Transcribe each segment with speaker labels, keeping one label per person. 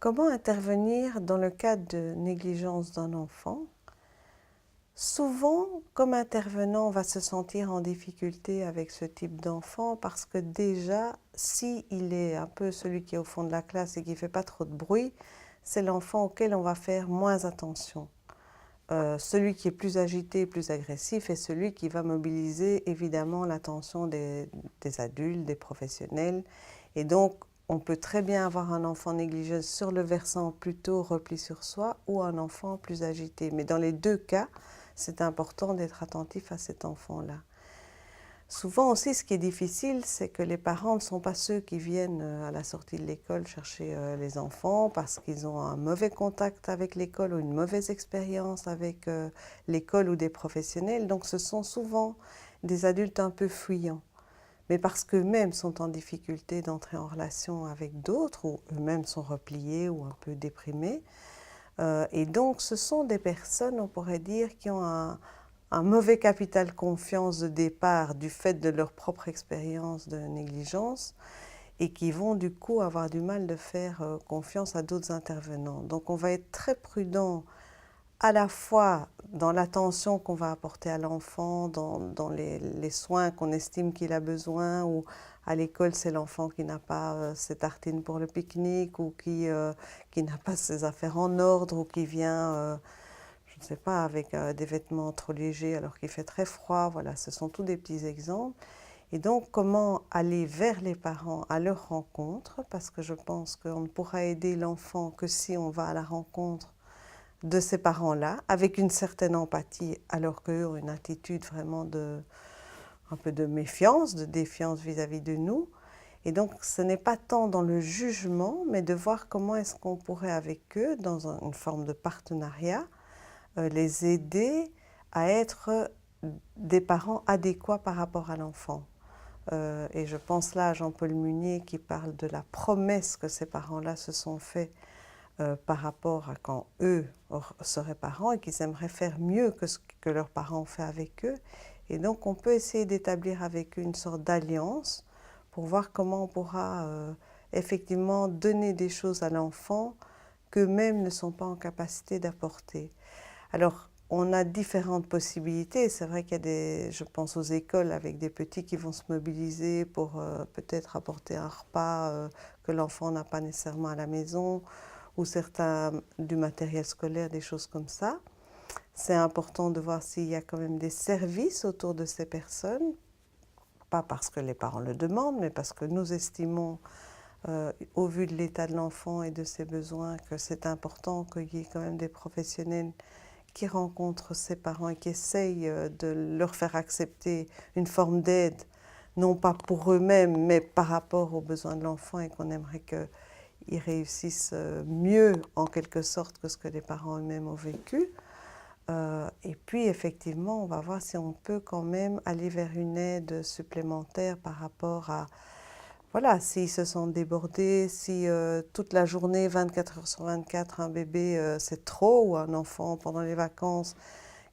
Speaker 1: Comment intervenir dans le cas de négligence d'un enfant? Souvent, comme intervenant, on va se sentir en difficulté avec ce type d'enfant parce que déjà, s'il est un peu celui qui est au fond de la classe et qui ne fait pas trop de bruit, c'est l'enfant auquel on va faire moins attention. Celui qui est plus agité, plus agressif est celui qui va mobiliser évidemment l'attention des adultes, des professionnels. Et donc, on peut très bien avoir un enfant négligé sur le versant plutôt repli sur soi ou un enfant plus agité. Mais dans les deux cas, c'est important d'être attentif à cet enfant-là. Souvent aussi, ce qui est difficile, c'est que les parents ne sont pas ceux qui viennent à la sortie de l'école chercher les enfants parce qu'ils ont un mauvais contact avec l'école ou une mauvaise expérience avec l'école ou des professionnels. Donc ce sont souvent des adultes un peu fuyants. Mais parce qu'eux-mêmes sont en difficulté d'entrer en relation avec d'autres ou eux-mêmes sont repliés ou un peu déprimés. Et donc ce sont des personnes, on pourrait dire, qui ont un mauvais capital confiance de départ du fait de leur propre expérience de négligence et qui vont du coup avoir du mal de faire confiance à d'autres intervenants. Donc on va être très prudent à la fois dans l'attention qu'on va apporter à l'enfant, dans les soins qu'on estime qu'il a besoin, ou à l'école c'est l'enfant qui n'a pas ses tartines pour le pique-nique ou qui n'a pas ses affaires en ordre ou qui vient je ne sais pas, avec des vêtements trop légers alors qu'il fait très froid. Voilà, ce sont tous des petits exemples. Et donc, comment aller vers les parents à leur rencontre, parce que je pense qu'on ne pourra aider l'enfant que si on va à la rencontre de ces parents-là, avec une certaine empathie, alors qu'eux ont une attitude vraiment un peu de méfiance, de défiance vis-à-vis de nous. Et donc, ce n'est pas tant dans le jugement, mais de voir comment est-ce qu'on pourrait avec eux, dans une forme de partenariat, les aider à être des parents adéquats par rapport à l'enfant. Et je pense là à Jean-Paul Munier qui parle de la promesse que ces parents-là se sont fait par rapport à quand eux seraient parents et qu'ils aimeraient faire mieux que ce que leurs parents ont fait avec eux. Et donc on peut essayer d'établir avec eux une sorte d'alliance pour voir comment on pourra effectivement donner des choses à l'enfant qu'eux-mêmes ne sont pas en capacité d'apporter. Alors, on a différentes possibilités. C'est vrai qu'il y a je pense aux écoles avec des petits qui vont se mobiliser pour peut-être apporter un repas que l'enfant n'a pas nécessairement à la maison, ou certains du matériel scolaire, des choses comme ça. C'est important de voir s'il y a quand même des services autour de ces personnes, pas parce que les parents le demandent, mais parce que nous estimons, au vu de l'état de l'enfant et de ses besoins, que c'est important qu'il y ait quand même des professionnels qui rencontrent ses parents et qui essayent de leur faire accepter une forme d'aide, non pas pour eux-mêmes, mais par rapport aux besoins de l'enfant et qu'on aimerait qu'ils réussissent mieux en quelque sorte que ce que les parents eux-mêmes ont vécu. Et puis effectivement, on va voir si on peut quand même aller vers une aide supplémentaire par rapport à, voilà, s'ils se sentent débordés, si toute la journée, 24 heures sur 24, un bébé c'est trop, ou un enfant pendant les vacances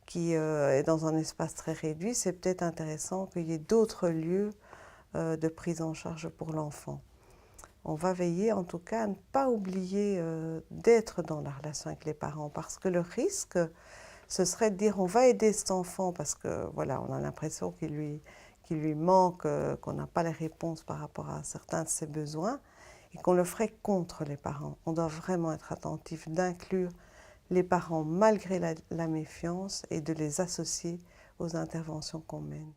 Speaker 1: qui est dans un espace très réduit, c'est peut-être intéressant qu'il y ait d'autres lieux de prise en charge pour l'enfant. On va veiller en tout cas à ne pas oublier d'être dans la relation avec les parents, parce que le risque, ce serait de dire on va aider cet enfant parce que voilà, on a l'impression qu'il lui manque, qu'on n'a pas les réponses par rapport à certains de ses besoins et qu'on le ferait contre les parents. On doit vraiment être attentif d'inclure les parents malgré la méfiance et de les associer aux interventions qu'on mène.